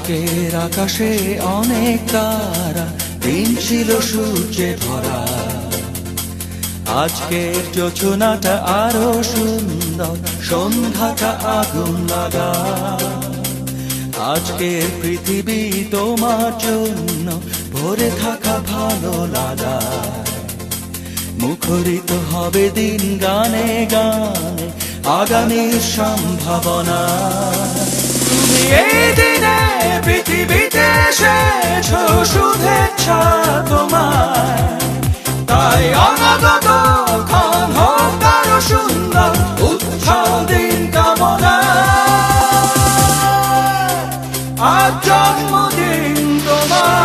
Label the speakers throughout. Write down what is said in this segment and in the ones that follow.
Speaker 1: আজকের আকাশে অনেক তারা, দিন ছিল সূর্যে ভরা। আজকের যোজনাটা আরো সুন্দর, সন্ধ্যাটা আগুন লাগা। আজকের পৃথিবী তোমার জন্য ভরে থাকা ভালো লাগা। মুখরিত হবে দিন গানে গানে, আগামীর সম্ভাবনা। তুমি এই দিনে পৃথিবীতে এসেছো, শুভেচ্ছা তোমায়। তাই অনাগত ক্ষণ হোক আরো সুন্দর, উৎসব দিন কামনা। আজ জন্মদিন তোমার।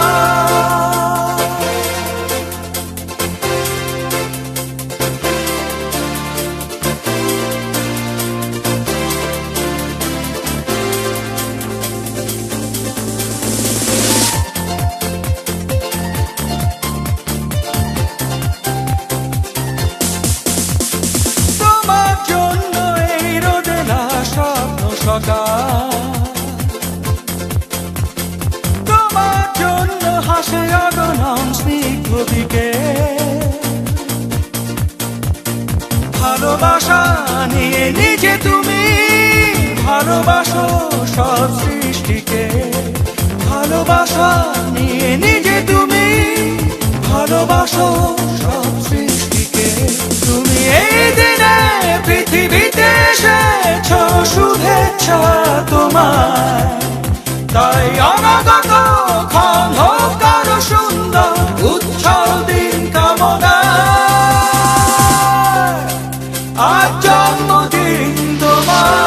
Speaker 1: তোমার জন্য হাসে অগণন স্নিগ্ধ দিকে। ভালোবাসা নিয়ে নিজে তুমি ভালোবাসো সব সৃষ্টিকে। ভালোবাসা নিয়ে নিজে তুমি ভালোবাসো সব সৃষ্টিকে। তুমি এই দিনে পৃথিবীতে এসেছো, শুভেচ্ছা তোমায়। তাই অনাগত ক্ষণ হোক আরো সুন্দর, উৎসব দিন কামনা। আজ জন্মদিন তোমার।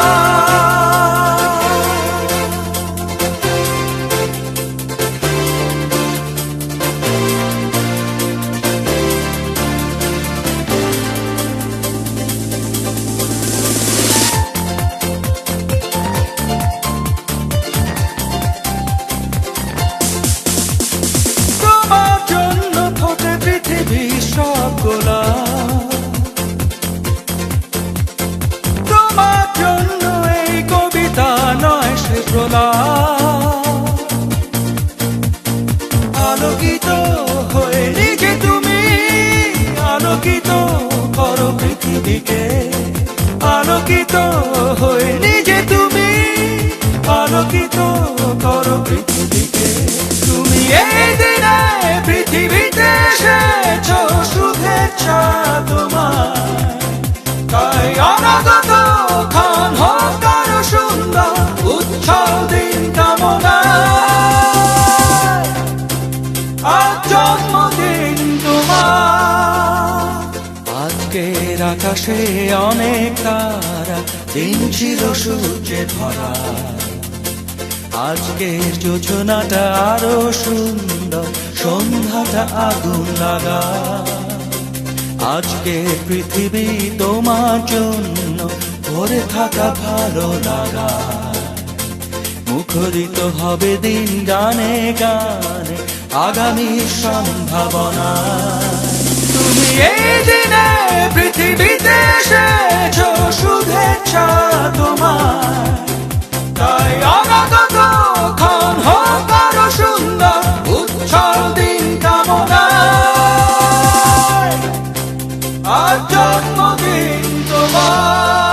Speaker 1: তোমার জন্য এই কবিতা নয় সে প্রলাপ। আলোকিত হয়ে নিজে তুমি আলোকিত করো পৃথিবীকে। আলোকিত হয়ে নিজে তুমি আলোকিত করো পৃথিবীকে। তুমি এই দিনে পৃথিবীতে এসেছো, শুভেচ্ছা তোমার। তাই অনাগত ক্ষণ হোক আরো সুন্দর, উৎসব দিন কামনা। আজ জন্মদিন তোমার। আজকের আকাশে অনেক তারা, দিন ছিল সূর্যে ভরা। আজকের যোজনাটা আরো সুন্দর, সন্ধ্যাটা আগুন লাগা। আজকের পৃথিবী তোমার জন্য ভরে থাকা ভালো লাগা। মুখরিত হবে দিন গানে গানে, আগামীর সম্ভাবনা। তুমি এই দিনে পৃথিবীতে এসেছো, শুভেচ্ছা তোমায়। তাই অনাগত ক্ষণ হোক আরো সুন্দর, উৎসব দিন কামনা। আজ জন্মদিন তোমার।